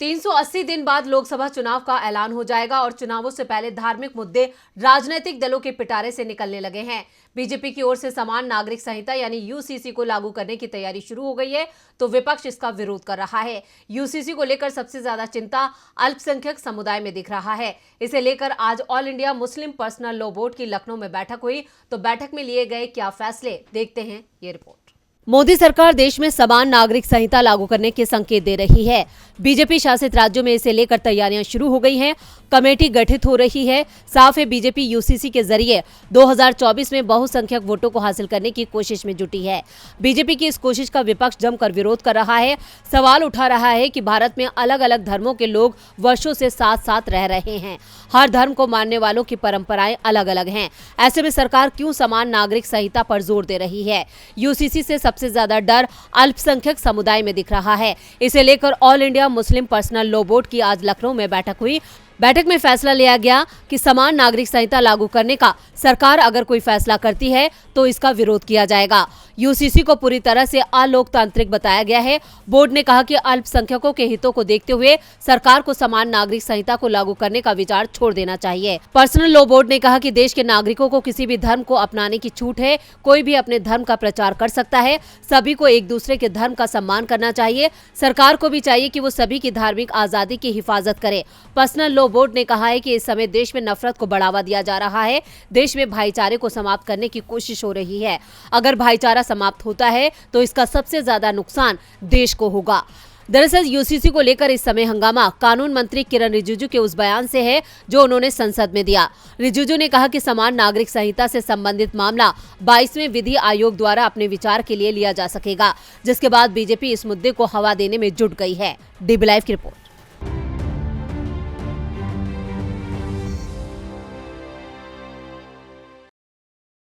380 दिन बाद लोकसभा चुनाव का ऐलान हो जाएगा और चुनावों से पहले धार्मिक मुद्दे राजनीतिक दलों के पिटारे से निकलने लगे हैं। बीजेपी की ओर से समान नागरिक संहिता यानी यूसीसी को लागू करने की तैयारी शुरू हो गई है, तो विपक्ष इसका विरोध कर रहा है। यूसीसी को लेकर सबसे ज्यादा चिंता अल्पसंख्यक समुदाय में दिख रहा है। इसे लेकर आज all India Muslim personal law board की लखनऊ में बैठक हुई, तो बैठक में लिए गए क्या फैसले, देखते हैं ये रिपोर्ट। मोदी सरकार देश में समान नागरिक संहिता लागू करने के संकेत दे रही है। बीजेपी शासित राज्यों में इसे लेकर तैयारियां शुरू हो गई हैं। कमेटी गठित हो रही है। साफ है, बीजेपी यूसीसी के जरिए 2024 में बहुसंख्यक वोटों को हासिल करने की कोशिश में जुटी है। बीजेपी की इस कोशिश का विपक्ष जमकर विरोध कर रहा है। सवाल उठा रहा है कि भारत में अलग अलग धर्मों के लोग वर्षों से साथ साथ रह रहे हैं। हर धर्म को मानने वालों की परंपराएं अलग अलग हैं। ऐसे में सरकार क्यों समान नागरिक संहिता पर जोर दे रही है? यूसीसी से सबसे ज्यादा डर अल्पसंख्यक समुदाय में दिख रहा है। इसे लेकर all India Muslim personal law board की आज लखनऊ में बैठक हुई। बैठक में फैसला लिया गया कि समान नागरिक संहिता लागू करने का सरकार अगर कोई फैसला करती है तो इसका विरोध किया जाएगा। यूसीसी को पूरी तरह से अलोकतांत्रिक बताया गया है। बोर्ड ने कहा कि अल्पसंख्यकों के हितों को देखते हुए सरकार को समान नागरिक संहिता को लागू करने का विचार छोड़ देना चाहिए। पर्सनल लॉ बोर्ड ने कहा कि देश के नागरिकों को किसी भी धर्म को अपनाने की छूट है। कोई भी अपने धर्म का प्रचार कर सकता है। सभी को एक दूसरे के धर्म का सम्मान करना चाहिए। सरकार को भी चाहिए कि वो सभी की धार्मिक आजादी की हिफाजत करे। पर्सनल लॉ बोर्ड ने कहा है कि इस समय देश में नफरत को बढ़ावा दिया जा रहा है। देश में भाईचारे को समाप्त करने की कोशिश हो रही है। अगर भाईचारा समाप्त होता है तो इसका सबसे ज्यादा नुकसान देश को होगा। दरअसल यूसीसी को लेकर इस समय हंगामा कानून मंत्री किरण रिजिजू के उस बयान से है जो उन्होंने संसद में दिया। रिजिजू ने कहा कि समान नागरिक संहिता से संबंधित मामला 22वें विधि आयोग द्वारा अपने विचार के लिए लिया जा सकेगा, जिसके बाद बीजेपी इस मुद्दे को हवा देने में जुट गई है। डीबी लाइव की रिपोर्ट।